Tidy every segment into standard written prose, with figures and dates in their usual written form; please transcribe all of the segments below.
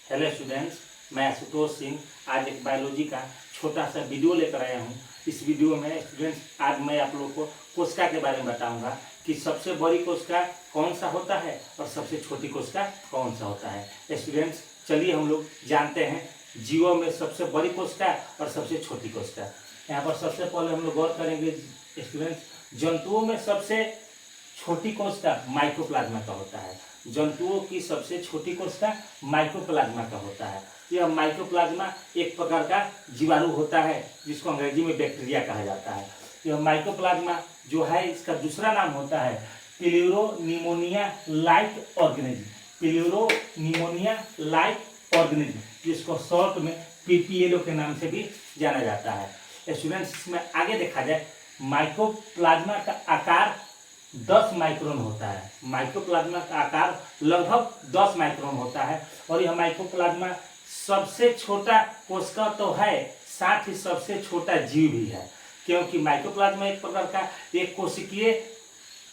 Hello students, मैं आशुतोष सिंह आज एक बायोलॉजी का छोटा सा वीडियो लेकर आया हूँ। इस वीडियो में स्टूडेंट्स आज मैं आप लोगों को कोशिका के बारे में बताऊंगा कि सबसे बड़ी कोशिका कौन सा होता है और सबसे छोटी कोशिका कौन सा होता है। स्टूडेंट्स चलिए हम लोग जानते हैं जीवों में सबसे बड़ी कोशिका और सबसे छोटी कोशिका। यहाँ पर सबसे पहले हम लोग गौर करेंगे स्टूडेंट्स, जंतुओं में सबसे छोटी कोशिका माइकोप्लाज्मा का होता है। जंतुओं की सबसे छोटी कोशिका माइकोप्लाज्मा का होता है। यह माइकोप्लाज्मा एक प्रकार का जीवाणु होता है जिसको अंग्रेजी में बैक्टीरिया कहा जाता है। यह माइकोप्लाज्मा जो है इसका दूसरा नाम होता है प्यूरोनिमोनिया लाइक ऑर्गेनिज्म। प्यूरोनिमोनिया लाइक ऑर्गेनिज्म जिसको शॉर्ट में पीपीएलओ के नाम से भी जाना जाता है। स्टूडेंट्स इसमें आगे देखा जाए माइकोप्लाज्मा का आकार 10 माइक्रोन होता है। माइकोप्लाज्मा का आकार लगभग 10 माइक्रोन होता है और यह माइकोप्लाज्मा सबसे छोटा कोशिका तो है, साथ ही सबसे छोटा जीव भी है, क्योंकि माइकोप्लाज्मा एक प्रकार का एक कोशिकीय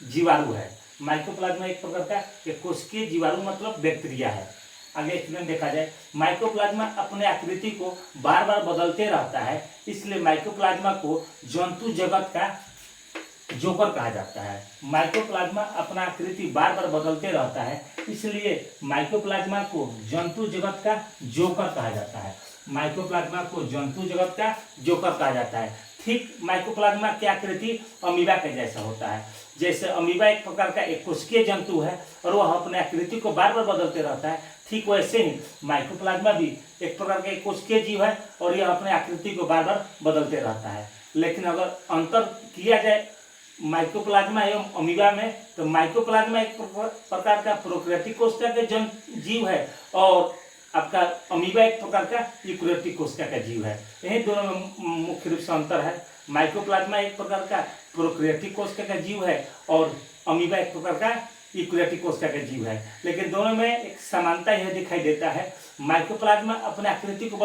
जीवाणु है। माइकोप्लाज्मा एक प्रकार का एक कोशिकीय जीवाणु मतलब बैक्टीरिया है। आगे स्टूडेंट देखा जाए माइकोप्लाज्मा अपने आकृति को बार बार बदलते रहता है, इसलिए माइकोप्लाज्मा को जंतु जगत का जोकर कहा जाता है। माइकोप्लाज्मा अपना आकृति बार बार बदलते रहता है, इसलिए माइकोप्लाज्मा को जंतु जगत का जोकर कहा जाता है। माइकोप्लाज्मा को जंतु जगत का जोकर कहा जाता है। ठीक माइकोप्लाज्मा की आकृति अमीबा के जैसा होता है। जैसे अमीबा एक प्रकार का एक कोशिकीय जंतु है और वह अपने आकृति को बार बार बदलते रहता है, ठीक वैसे ही माइकोप्लाज्मा भी एक प्रकार का एक कोशिकीय जीव है और यह अपने आकृति को बार बार बदलते रहता है। लेकिन अगर अंतर किया जाए माइकोप्लाज्मा एवं अमीबा में, तो माइकोप्लाज्मा एक प्रकार का प्रोकैरियोटिक कोशिका के जीव है और आपका अमीबा एक प्रकार का यूकैरियोटिक कोशिका का जीव है। यही दोनों में मुख्य रूप से अंतर है। माइकोप्लाज्मा एक प्रकार का प्रोकैरियोटिक कोशिका का जीव है और अमीबा एक प्रकार का यूकैरियोटिक कोशिका का जीव है, लेकिन दोनों में एक समानता यह दिखाई देता है, माइकोप्लाज्मा अपने आकृति को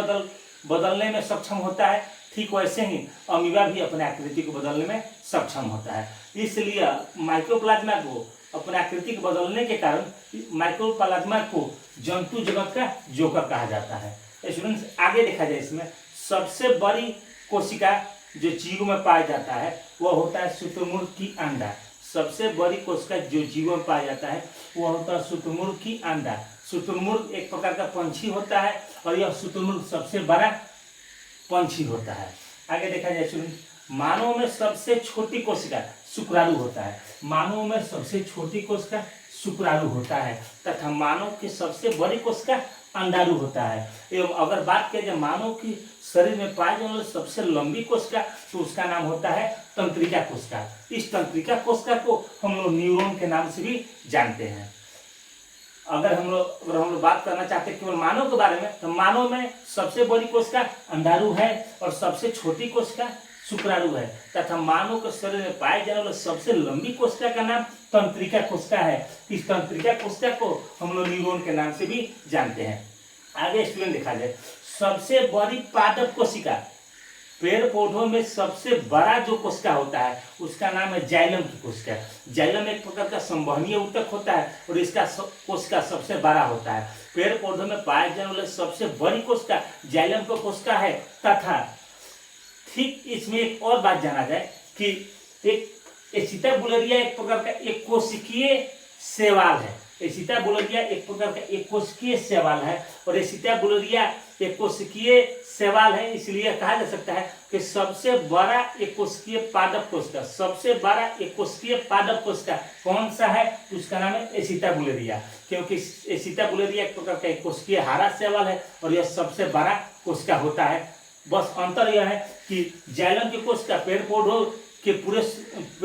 बदलने में सक्षम होता है, ठीक वैसे ही अमीबा भी अपने आकृति को बदलने में सक्षम होता है। इसलिए माइकोप्लाज्मा को अपने आकृति को बदलने के कारण माइकोप्लाज्मा को जंतु जगत का जोकर कहा जाता है। स्टूडेंट्स आगे देखा जाए इसमें सबसे बड़ी कोशिका जो जीवों में पाया जाता है वह होता है शुतुरमुर्ग की अंडा। सबसे बड़ी कोशिका जो जीवों में पाया जाता है वह होता है शुतुरमुर्ग की अंडा। शुतुरमुर्ग एक प्रकार का पंछी होता है और यह शुतुरमुर्ग सबसे बड़ा पंछी होता है। आगे देखा जाए स्टूडेंट, मानव में सबसे छोटी कोशिका शुक्राणु होता है। मानव में सबसे छोटी कोशिका शुक्राणु होता है तथा मानव की सबसे बड़ी कोशिका अंडाणु होता है। एवं अगर बात किया जाए मानव की शरीर में पाए जाने वाली सबसे लंबी कोशिका तो उसका नाम होता है तंत्रिका कोशिका। इस तंत्रिका कोशिका को हम लोग न्यूरॉन के नाम से भी जानते हैं। अगर हम लोग बात करना चाहते हैं केवल मानव के बारे में, तो मानव में सबसे बड़ी कोशिका अंडाणु है और सबसे छोटी कोशिका शुक्राणु है तथा मानव के शरीर में पाए जाने वाले सबसे लंबी कोशिका का नाम तंत्रिका कोशिका है। इस तंत्रिका कोशिका को हम लोग न्यूरॉन के नाम से भी जानते हैं। आगे स्टूडेंट देखा जाए सबसे बड़ी पादप कोशिका, पेड़ पौधों में सबसे बड़ा जो कोशिका होता है उसका नाम है जाइलम की कोशिका। जाइलम एक प्रकार का संवहनीय ऊतक होता है और इसका कोशिका सबसे बड़ा होता है। पेड़ पौधों में पाए जाने वाले सबसे बड़ी कोशिका जाइलम का कोशिका है तथा ठीक इसमें एक और बात जाना जाए कि एक एसिटाबुलरिया एक प्रकार का एक कोशिकीय शैवाल है। एसिटाबुलरिया एक प्रकार का एक कोशिकीय शैवाल है और एसिटाबुलरिया एक कोशिकीय शैवाल है, इसलिए कहा जा सकता है कि सबसे बड़ा एक कोशिकीय पादप कोशिका, सबसे बड़ा एक कोशिकीय पादप कोशिका कौन सा है उसका नाम है एसिटाबुलरिया, क्योंकि एसिटाबुलरिया एक प्रकार का एक कोशिकीय हरा शैवाल है और यह सबसे बड़ा कोशिका होता है। बस अंतर यह है कि जाइलम की कोशिका पेड़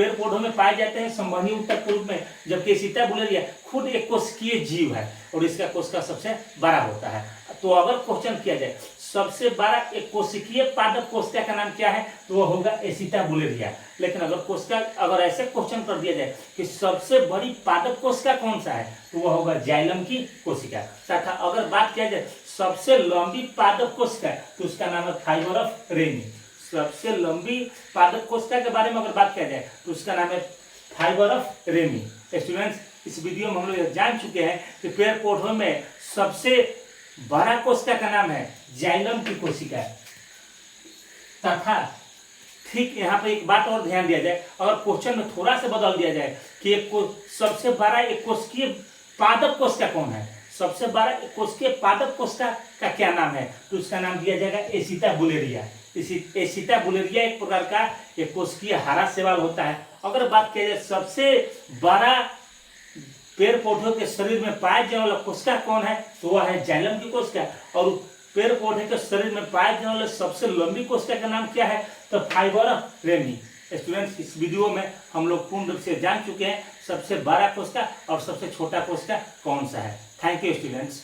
पौधों में पाए जाते हैं संवहनीय ऊतक के रूप में, जबकि एसिटाबुलरिया खुद एक कोशिकीय जीव है और इसका कोशिका सबसे बड़ा होता है। तो अगर क्वेश्चन किया जाए सबसे बड़ा एक कोशिकीय पादप कोशिका का नाम क्या है तो वह होगा एसिटाबुलरिया। लेकिन अगर ऐसे क्वेश्चन कर दिया जाए कि सबसे बड़ी पादप कोशिका कौन सा है तो वह होगा जाइलम की कोशिका। तथा अगर बात किया जाए सबसे लंबी पादप कोशिका तो उसका नाम है फाइबर ऑफ रेनी। सबसे लंबी पादप कोशिका के बारे में अगर बात किया जाए तो उसका नाम है फाइबर ऑफ रेमी। स्टूडेंट्स इस वीडियो में हम लोग जान चुके हैं कि पेड़ पौधों में सबसे बड़ा कोशिका का नाम है जाइलम की कोशिका तथा ठीक यहाँ पे एक बात और ध्यान दिया जाए, अगर क्वेश्चन में थोड़ा सा बदल दिया जाए कि सबसे बड़ा एक कोशिकीय पादप कोशिका कौन है, सबसे बड़ा कोशिकीय पादप कोशिका का क्या नाम है, तो उसका नाम दिया जाएगा एसिटा बुलेरिया। एसिटा बुलेरिया एक प्रकार का एक कोशिकीय हरा शैवाल होता है। अगर बात किया जाए सबसे बड़ा पेड़ पौधों के शरीर में पाए जाने वाला कोशिका कौन है, तो वह है जाइलम की कोशिका। और पेड़ पौधे के शरीर में पाए जाने वाले सबसे लंबी कोशिका का नाम क्या है, तो फाइबर रेमी। स्टूडेंट्स, इस वीडियो में हम लोग पूर्ण रूप से जान चुके हैं सबसे बड़ा कोशिका और सबसे छोटा कोशिका कौन सा है। Thank you students.